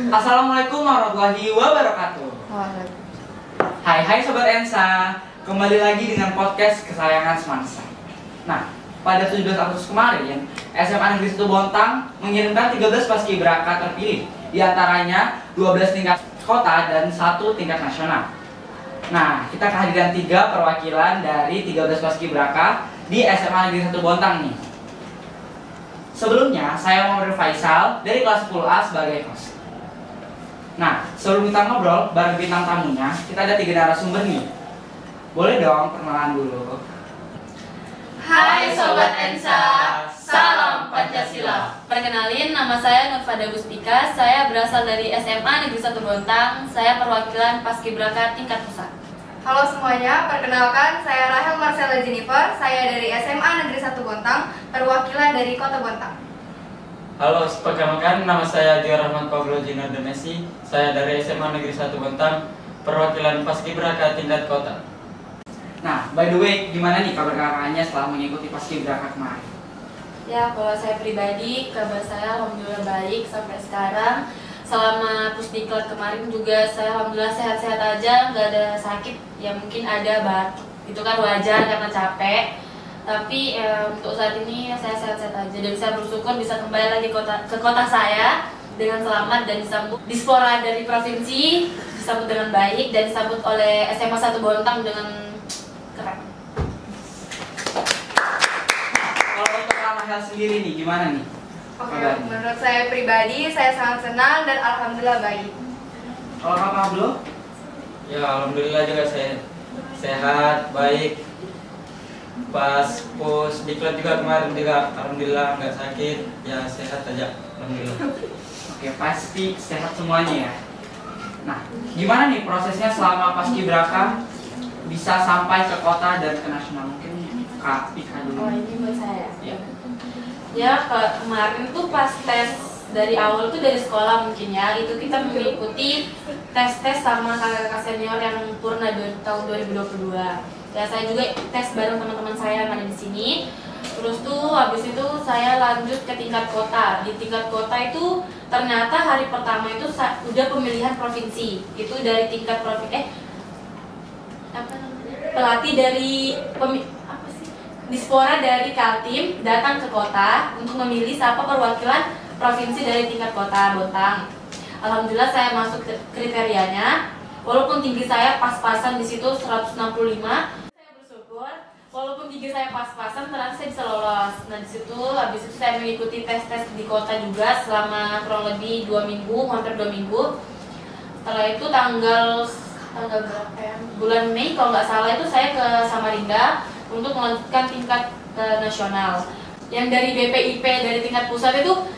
Assalamualaikum warahmatullahi wabarakatuh. Hai Sobat Ensa, kembali lagi dengan podcast kesayangan semangsa. Nah, pada 17 Agustus kemarin, SMA Negeri 1 Bontang mengirimkan 13 paskibraka terpilih, diantaranya 12 tingkat kota dan 1 tingkat nasional. Nah, kita kehadiran 3 perwakilan dari 13 paskibraka di SMA Negeri 1 Bontang nih. Sebelumnya, saya Muhammad Faisal dari kelas 10A sebagai host. Nah, sebelum kita ngobrol bareng bintang tamunya, kita ada 3 narasumber nih. Boleh dong perkenalan dulu. Hai Sobat Ensa, salam Pancasila. Perkenalin, nama saya Nurfada Gustika. Saya berasal dari SMA Negeri 1 Bontang. Saya perwakilan paskibraka tingkat pusat. Halo semuanya, perkenalkan saya Rahel Marcella Jennifer. Saya dari SMA Negeri 1 Bontang, perwakilan dari Kota Bontang. Halo, perkenalkan nama saya Dio Rahman Pablo Gino Demesi. Saya dari SMA Negeri 1 Bontang, perwakilan paskibraka tingkat kota. Nah, by the way, gimana nih kabar kakaknya setelah mengikuti paskibraka kemarin? Ya, kalau saya pribadi, kabar saya alhamdulillah baik sampai sekarang. Selama pusdiklat kemarin juga saya alhamdulillah sehat-sehat aja, nggak ada sakit. Ya mungkin ada batuk, itu kan wajar karena capek. Tapi untuk saat ini saya sehat-sehat aja dan saya bersyukur bisa kembali lagi ke kota saya dengan selamat dan disambut dispora dari provinsi, disambut dengan baik dan disambut oleh SMA 1 Bontang dengan keren. Kalau untuk Rahel sendiri nih, gimana nih? Oke, menurut saya pribadi, saya sangat senang dan alhamdulillah baik. Kalau Kak Pablo? Ya, alhamdulillah juga saya sehat, baik. Pas pusdiklat juga kemarin juga alhamdulillah nggak sakit, ya sehat aja, alhamdulillah. Oke, pasti sehat semuanya ya. Nah, gimana nih prosesnya selama paskibraka bisa sampai ke kota dan ke nasional? Mungkin Kak Pika dulu. Oh, ini buat saya. Ya. Ya, kemarin tuh pas tes dari awal tuh dari sekolah mungkin ya, itu kita mengikuti tes-tes sama kakak-kakak senior yang purna tahun 2022. Ya, saya juga tes bareng teman-teman saya yang ada di sini. Terus tuh habis itu saya lanjut ke tingkat kota. Di tingkat kota itu ternyata hari pertama itu udah pemilihan provinsi. Itu dari tingkat provinsi pelatih dari dispora dari Kaltim datang ke kota untuk memilih siapa perwakilan provinsi dari tingkat kota Bontang. Alhamdulillah saya masuk kriterianya. Walaupun tinggi saya pas-pasan di situ 165, saya bersyukur. Walaupun tinggi saya pas-pasan, ternyata saya bisa lolos. Nah di situ, habis itu saya mengikuti tes-tes di kota juga selama kurang lebih 2 minggu, hampir 2 minggu. Setelah itu tanggal berapa ya? Bulan Mei kalau nggak salah itu saya ke Samarinda untuk melanjutkan tingkat nasional. Yang dari BPIP dari tingkat pusat itu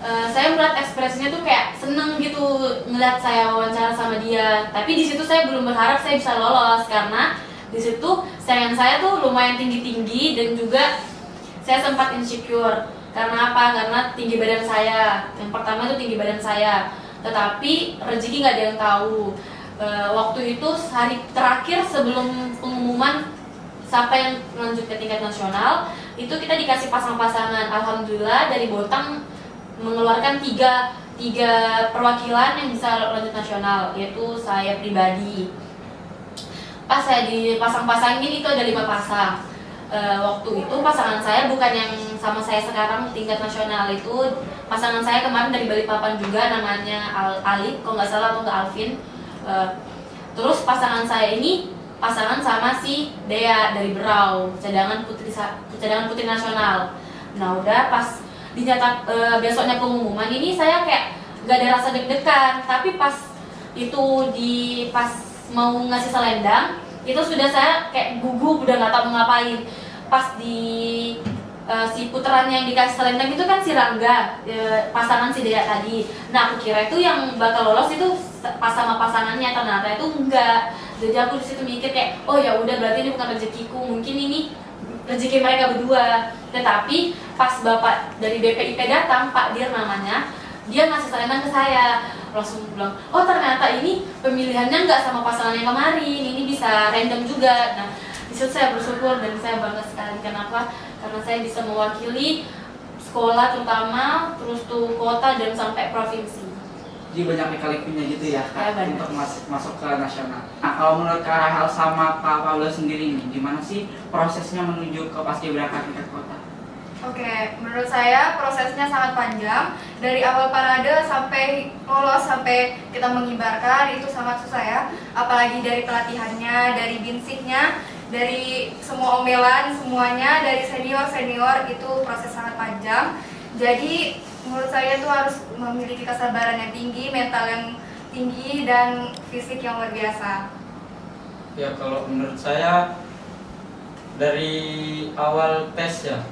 saya melihat ekspresinya tuh kayak seneng gitu ngeliat saya wawancara sama dia. Tapi di situ saya belum berharap saya bisa lolos karena di situ saingan saya tuh lumayan tinggi-tinggi dan juga saya sempat insecure. Karena apa? Karena tinggi badan saya. Yang pertama itu tinggi badan saya. Tetapi rezeki nggak ada yang tahu. Waktu itu hari terakhir sebelum pengumuman siapa yang lanjut ke tingkat nasional itu kita dikasih pasang-pasangan. Alhamdulillah dari Bontang mengeluarkan tiga perwakilan yang bisa lanjut nasional, yaitu saya pribadi. Pas saya dipasang-pasangin itu ada 5 pasang. Waktu itu pasangan saya bukan yang sama saya sekarang tingkat nasional, itu pasangan saya kemarin dari Balikpapan juga, namanya Alif kalau nggak salah, atau nggak Alvin. Terus pasangan saya ini pasangan sama si Dea dari Berau, cadangan putri nasional. Nah udah pas dinyata besoknya pengumuman ini saya kayak gak ada rasa deg-degan, tapi pas itu pas mau ngasih selendang itu sudah saya kayak gugup, udah nggak tahu mau ngapain. Pas di si puterannya yang dikasih selendang itu kan si Rangga, pasangan si Dea tadi. Nah aku kira itu yang bakal lolos itu pas sama pasangannya, ternyata itu enggak. Jadi aku disitu mikir kayak, oh ya udah berarti ini bukan rezekiku, mungkin ini rezeki mereka berdua. Tetapi pas bapak dari BPIP datang, Pak Dir namanya, dia ngasih selendang ke saya. Langsung bilang, oh ternyata ini pemilihannya nggak sama pasangan yang kemarin, ini bisa random juga. Nah disitu saya bersyukur dan saya bangga sekali. Kenapa? Karena saya bisa mewakili sekolah terutama, terus tuh kota dan sampai provinsi. Jadi banyak lika-likunya gitu ya Kak, Ya, benar. untuk masuk ke nasional. Nah kalau menurut Kak Rahel sama Kak Paula sendiri nih, gimana sih prosesnya menuju ke paskibraka tingkat kota? Oke, menurut saya prosesnya sangat panjang. Dari awal parade sampai lolos, sampai kita mengibarkan itu sangat susah ya. Apalagi dari pelatihannya, dari binsipnya, dari semua omelan, semuanya, dari senior-senior itu proses sangat panjang. Jadi menurut saya itu harus memiliki kesabaran yang tinggi, mental yang tinggi, dan fisik yang luar biasa. Ya kalau menurut saya dari awal tes ya,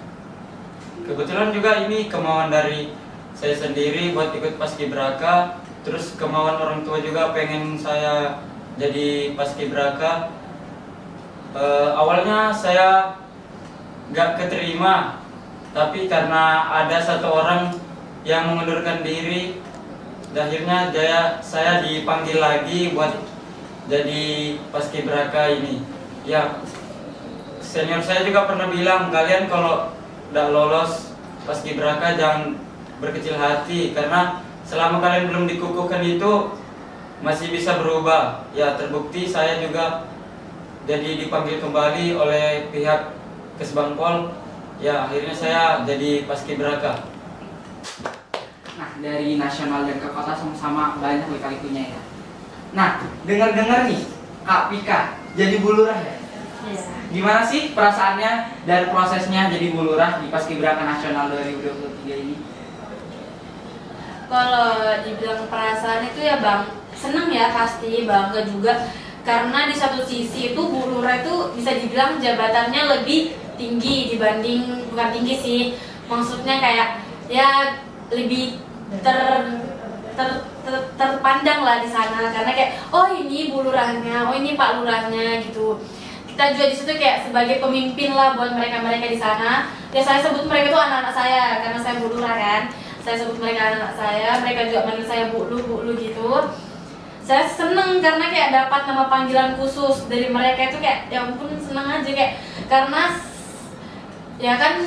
kebetulan juga ini kemauan dari saya sendiri buat ikut paskibraka, terus kemauan orang tua juga pengen saya jadi paskibraka. Awalnya saya nggak keterima, tapi karena ada satu orang yang mengundurkan diri, akhirnya saya dipanggil lagi buat jadi paskibraka ini. Ya, senior saya juga pernah bilang, kalian kalau udah lolos paskibraka jangan berkecil hati, karena selama kalian belum dikukuhkan itu masih bisa berubah. Ya, terbukti saya juga jadi dipanggil kembali oleh pihak Kesbangpol. Ya, akhirnya saya jadi paskibraka. Nah, dari nasional dan ke kota sama-sama banyak lika-likunya ya. Nah, dengar-dengar nih, Kak Pika jadi bulurah ya? Iya. Gimana sih perasaannya dan prosesnya jadi bulurah di Paskibraka Nasional 2023 ini? Kalau dibilang perasaan itu ya Bang, seneng ya pasti, bangga juga. Karena di satu sisi itu Bu Lurah itu bisa dibilang jabatannya lebih tinggi dibanding, bukan tinggi sih, maksudnya kayak ya lebih terpandang lah di sana, karena kayak oh ini Bu Lurahnya, oh ini Pak Lurahnya gitu. Kita juga di situ kayak sebagai pemimpin lah buat mereka-mereka di sana. Ya saya sebut mereka itu anak-anak saya karena saya Bu Lurah kan. Saya sebut mereka anak saya, mereka juga manggil saya Bu Lu gitu. Saya seneng karena kayak dapat nama panggilan khusus dari mereka itu kayak ya ampun seneng aja kayak karena ya kan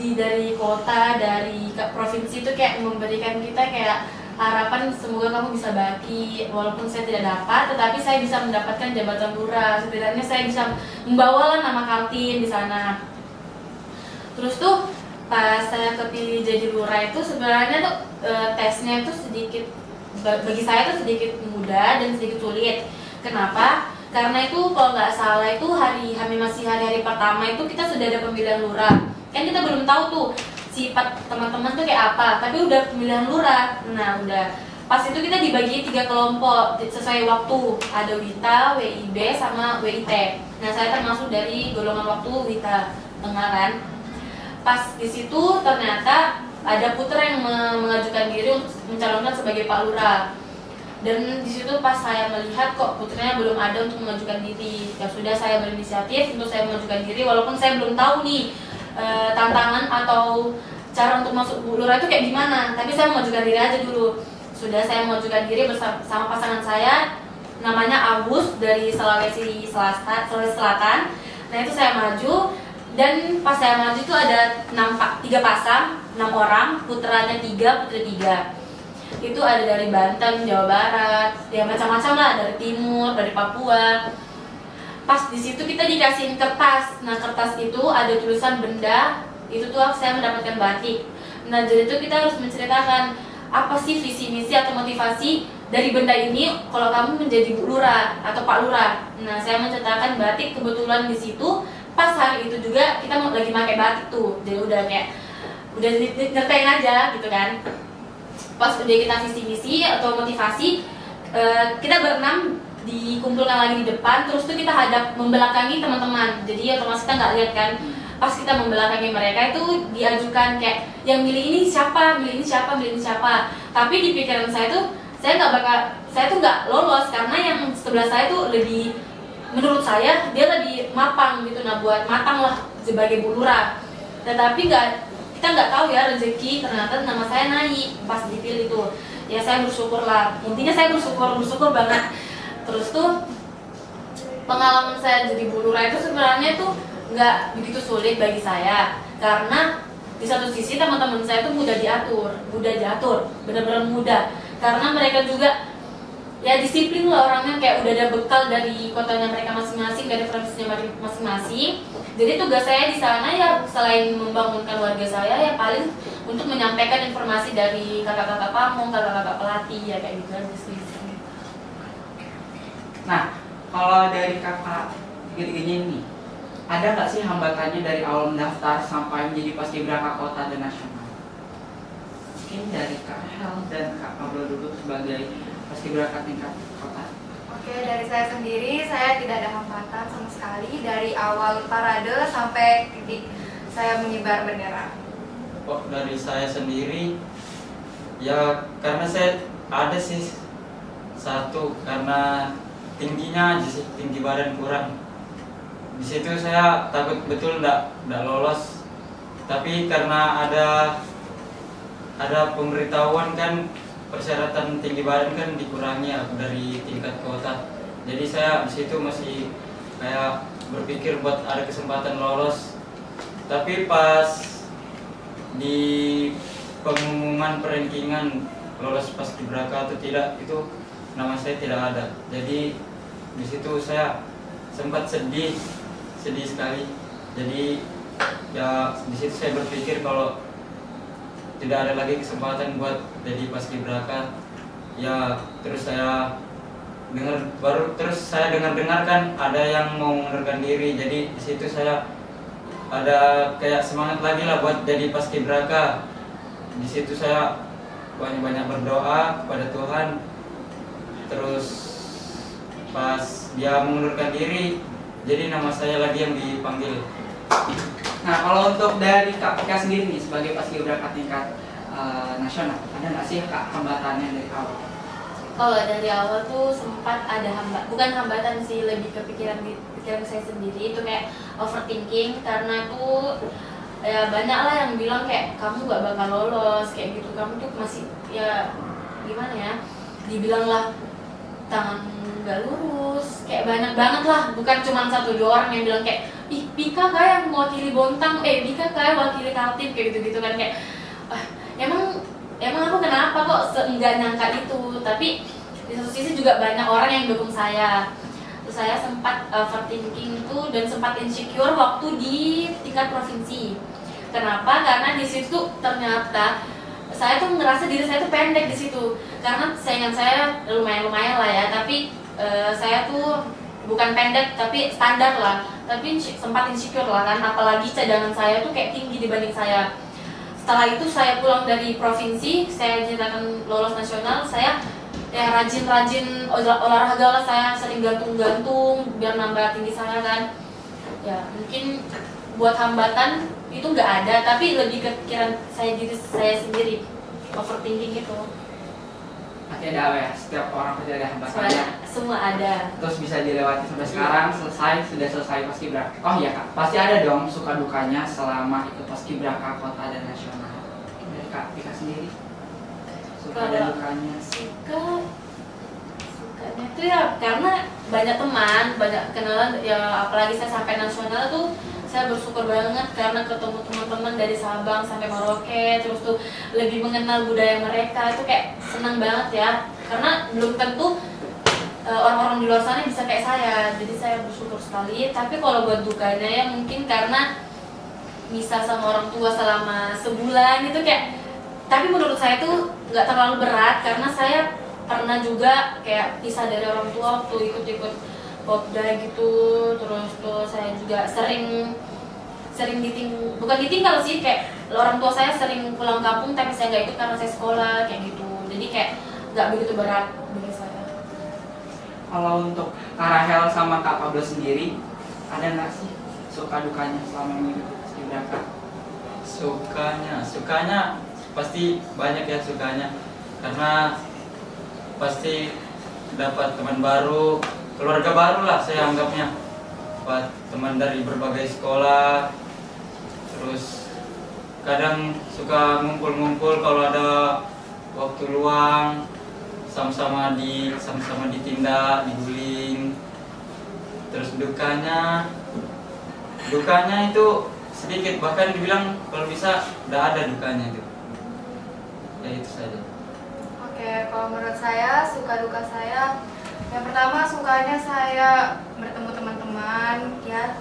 dari kota, dari provinsi itu kayak memberikan kita kayak harapan semoga kamu bisa baki, walaupun saya tidak dapat tetapi saya bisa mendapatkan jabatan lurah, setidaknya saya bisa membawa nama Kaltim di sana. Terus tuh pas saya kepilih jadi lurah itu sebenarnya tuh tesnya itu sedikit, bagi saya itu sedikit mudah dan sedikit sulit. Kenapa? Karena itu kalau nggak salah itu masih hari-hari pertama itu kita sudah ada pemilihan lurah. Kan kita belum tahu tuh sifat teman-teman tuh kayak apa, tapi udah pemilihan lurah. Nah udah pas itu kita dibagi 3 kelompok sesuai waktu, ada WITA, WIB, sama WIT. Nah saya termasuk dari golongan waktu WITA tengah kan. Pas di situ ternyata ada putra yang mengajukan diri untuk mencalonkan sebagai Pak Lurah. Dan di situ pas saya melihat kok putranya belum ada untuk mengajukan diri, ya sudah saya berinisiatif untuk saya mengajukan diri, walaupun saya belum tahu nih tantangan atau cara untuk masuk Bu Lurah itu kayak gimana, tapi saya mengajukan diri aja dulu. Sudah saya mengajukan diri bersama pasangan saya, namanya Agus dari Sulawesi Selatan. Nah itu saya maju, dan pas saya maju itu ada 3 pasang, 6 orang, putranya 3, putri 3. Itu ada dari Banten, Jawa Barat, ya macam-macam lah, dari timur, dari Papua. Pas di situ kita dikasihin kertas. Nah kertas itu ada tulisan benda, itu tuh saya mendapatkan batik. Nah jadi itu kita harus menceritakan apa sih visi misi atau motivasi dari benda ini kalau kamu menjadi Bu Lurah atau Pak Lurah. Nah saya menceritakan batik, kebetulan di situ pas hari itu juga kita lagi pakai batik tuh, jadi udah ngertiin aja gitu kan. Pas udah kita visi misi atau motivasi, kita berenam dikumpulkan lagi di depan, terus tuh kita hadap membelakangi teman-teman, jadi otomatis kita nggak lihat kan. Pas kita membelakangi mereka itu diajukan kayak yang milih ini siapa, milih ini siapa, milih ini siapa. Tapi di pikiran saya tuh saya tuh nggak lolos karena yang sebelah saya tuh lebih, menurut saya dia lebih mapang gitu, nah buat matang lah sebagai Bu Lurah. Tetapi kita nggak tahu ya rezeki, ternyata nama saya naik pas dipilih tuh. Ya saya bersyukur lah, intinya saya bersyukur banget. Terus tuh pengalaman saya jadi Bu Lurah itu sebenarnya tuh nggak begitu sulit bagi saya, karena di satu sisi teman-teman saya tuh mudah diatur, benar-benar mudah. karena mereka juga ya disiplin lah orangnya, kayak udah ada bekal dari kotanya mereka masing-masing, dari provinsinya masing-masing. Jadi tugas saya di sana ya selain membangunkan warga saya ya paling untuk menyampaikan informasi dari kakak-kakak pamong, kakak-kakak pelatih ya kayak gitu aja sih. Nah, kalau dari kakak tiga-tiganya ini, ada nggak sih hambatannya dari awal mendaftar sampai menjadi paskibraka kota dan nasional? Mungkin dari Kak Hel dan Kak Pablo dulu sebagai paskibraka tingkat kota. Oke, dari saya sendiri, saya tidak ada hambatan sama sekali dari awal parade sampai titik saya mengibar bendera. Kok dari saya sendiri, ya karena saya ada sih satu, karena tingginya aja sih, tinggi badan kurang. Di situ saya takut betul nggak lolos, tapi karena ada pemberitahuan kan, persyaratan tinggi badan kan dikurangi ya dari tingkat kota. Jadi saya di situ masih kayak berpikir buat ada kesempatan lolos. Tapi pas di pengumuman perankingan lolos paskibraka atau tidak, itu nama saya tidak ada. Jadi di situ saya sempat sedih sekali. Jadi ya di situ saya berpikir kalau tidak ada lagi kesempatan buat jadi paskibraka. Ya terus saya dengar kan ada yang mau mengundurkan diri. Jadi di situ saya ada kayak semangat lagi lah buat jadi paskibraka. Di situ saya banyak berdoa kepada Tuhan. Terus pas dia mengundurkan diri, jadi nama saya lagi yang dipanggil. Nah, kalau untuk dari Kak Pika sendiri nih sebagai paskibraka tingkat nasional, ada nggak sih Kak hambatannya dari awal? Kalau dari awal tuh sempat ada bukan hambatan sih, lebih ke pikiran saya sendiri itu kayak overthinking, karena tuh ya banyak lah yang bilang kayak kamu gak bakal lolos kayak gitu, kamu tuh masih ya gimana ya, dibilang lah tangan gak lurus, kayak banyak banget lah, bukan cuma 1-2 orang yang bilang kayak ih Pika kayak mewakili Bontang, Pika kayak wakili Kaltim kayak gitu-gitu kan, kayak emang aku kenapa kok nggak nyangka itu. Tapi di satu sisi juga banyak orang yang dukung saya. Terus saya sempat overthinking itu dan sempat insecure waktu di tingkat provinsi. Kenapa? Karena di situ ternyata saya tuh ngerasa diri saya tuh pendek di situ. Karena saingan saya lumayan lah ya, tapi saya tuh bukan pendek tapi standar lah. Tapi sempat insecure lah kan, apalagi cadangan saya tuh kayak tinggi dibanding saya. Setelah itu saya pulang dari provinsi, saya dinyatakan lolos nasional. Saya ya rajin olahraga lah, saya sering gantung-gantung biar nambah tinggi saya kan. Ya mungkin buat hambatan itu nggak ada, tapi lebih ke pikiran diri saya sendiri, overthinking itu. Pasti ada ya, setiap orang pasti ada hambatannya. Semua ada. Terus bisa dilewati sampai sekarang, sudah selesai paskibraka. Oh iya Kak, pasti ada dong suka dukanya selama ikut paskibraka kota dan nasional. Dari Kak Pika sendiri, suka dan dukanya. Sukanya itu ya karena banyak teman, banyak kenalan ya, apalagi saya sampai nasional tuh saya bersyukur banget karena ketemu teman-teman dari Sabang sampai Merauke, terus tuh lebih mengenal budaya mereka, itu kayak senang banget ya, karena belum tentu orang-orang di luar sana bisa kayak saya, jadi saya bersyukur sekali. Tapi kalau buat dukanya ya mungkin karena misah sama orang tua selama sebulan itu kayak, tapi menurut saya tuh nggak terlalu berat karena saya pernah juga kayak pisah dari orang tua waktu ikut-ikut Popda gitu. Terus tuh saya juga sering bukan ditinggal sih, kayak orang tua saya sering pulang kampung tapi saya nggak ikut karena saya sekolah kayak gitu, jadi kayak nggak begitu berat bagi saya. Kalau untuk Kak Rahel sama Kak Pablo sendiri, ada nggak sih suka dukanya selama mengikuti paskibraka? Sukanya pasti banyak ya sukanya, karena pasti dapat teman baru, keluarga baru lah saya anggapnya, dapat teman dari berbagai sekolah. Terus kadang suka ngumpul-ngumpul kalau ada waktu luang, sama-sama ditindak, diguling. Terus dukanya itu sedikit, bahkan dibilang kalau bisa udah ada dukanya itu. Ya itu saja. Oke, Oke, kalau menurut saya suka duka saya, yang pertama sukanya saya bertemu teman-teman ya,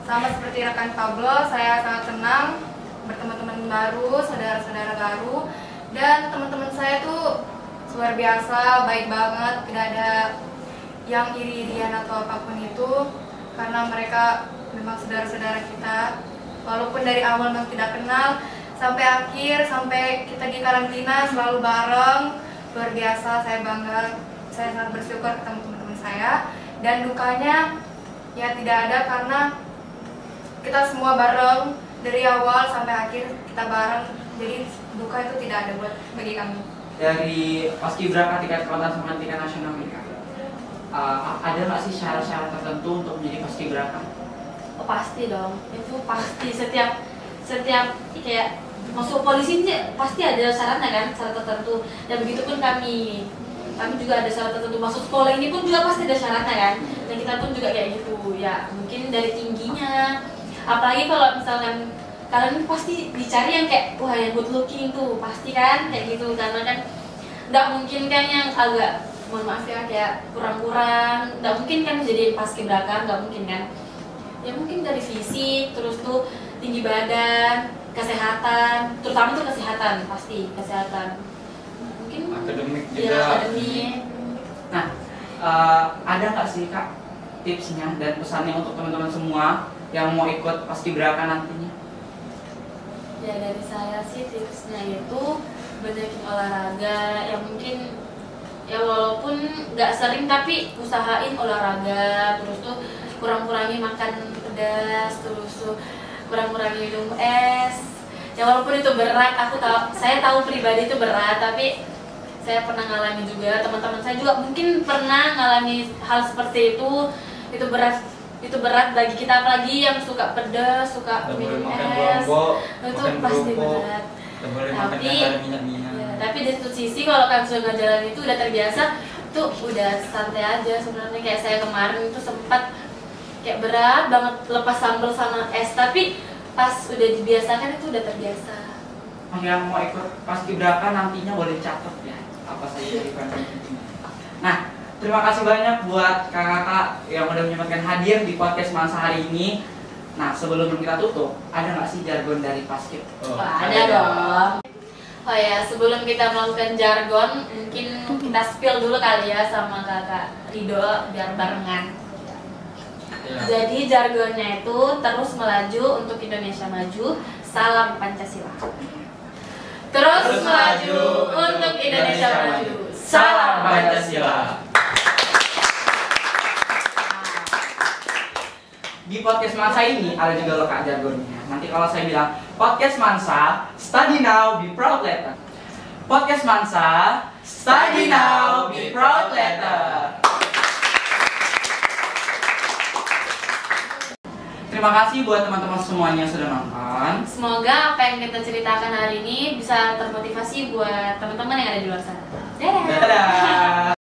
sama seperti rekan Pablo, saya sangat senang bertemu teman baru, saudara-saudara baru, dan teman-teman saya tuh luar biasa, baik banget, tidak ada yang iri-irian atau apapun itu, karena mereka memang saudara-saudara kita, walaupun dari awal memang tidak kenal, sampai akhir, sampai kita di karantina selalu bareng, luar biasa, saya bangga, saya sangat bersyukur ketemu teman-teman saya. Dan dukanya ya tidak ada, karena kita semua bareng dari awal sampai akhir, kita bareng, jadi duka itu tidak ada buat bagi kami. Dari paskibraka tingkat kota sama tingkat nasional nih Kak, ada nggak sih syarat-syarat tertentu untuk menjadi paskibraka? Oh, pasti dong, itu pasti setiap kayak masuk polisi pasti ada syaratnya kan, syarat tertentu. Dan begitu pun kami juga ada syarat tertentu, masuk sekolah ini pun juga pasti ada syaratnya kan, dan kita pun juga kayak gitu ya. Mungkin dari tingginya, apalagi kalau misalkan kalian pasti dicari yang kayak wah yang good looking tuh pasti kan kayak gitu, karena kan nggak mungkin kan yang agak, mohon maaf ya, kayak kurang-kurang, nggak mungkin kan jadi paskibraka, nggak mungkin kan ya. Mungkin dari fisik, terus tuh tinggi badan, kesehatan, terutama tuh kesehatan, pasti kesehatan. Mungkin Akademik ya, juga. akademik. Nah, ada nggak sih Kak tipsnya dan pesannya untuk teman-teman semua yang mau ikut paskibraka nantinya? Ya dari saya sih tipsnya itu banyakin olahraga, yang mungkin ya walaupun nggak sering tapi usahain olahraga, terus tuh kurang-kurangi makan pedas, terus tuh kurang-kurangi minum es. Ya walaupun itu berat, saya tahu pribadi itu berat, tapi saya pernah ngalami juga, teman-teman saya juga mungkin pernah ngalami hal seperti itu. Itu berat bagi kita, apalagi yang suka pedas, suka Tidak boleh minum makan es. lombok, Itu makan pasti kerupuk, berat. tidak boleh makan Tapi yang ada minyak-minyak. ya, tapi di satu sisi kalau kalian sudah ngajarin itu udah terbiasa, tuh udah santai aja sebenarnya. Kayak saya kemarin itu sempat kayak berat banget lepas sambal sama es, tapi pas udah dibiasakan itu udah terbiasa. Yang mau ikut paskibraka nantinya boleh catat ya apa saja requirement penting. Nah, terima kasih banyak buat kakak-kakak yang udah menyempatkan hadir di podcast Mansa hari ini. Nah, sebelum kita tutup, ada nggak sih jargon dari Paskib? Ada dong. Oh ya, sebelum kita melakukan jargon, mungkin kita spill dulu kali ya sama kakak Rido biar barengan. Ya. Jadi jargonnya itu terus melaju untuk Indonesia maju, salam Pancasila. Terus melaju untuk Indonesia maju, salam Pancasila. Di podcast Mansa ini ada juga loh Kak jargonnya. Nanti kalau saya bilang podcast Mansa, study now, be proud later. Podcast Mansa, study now, be proud later. Terima kasih buat teman-teman semuanya yang sudah nonton. Semoga apa yang kita ceritakan hari ini bisa termotivasi buat teman-teman yang ada di luar sana. Dadah. Dadah.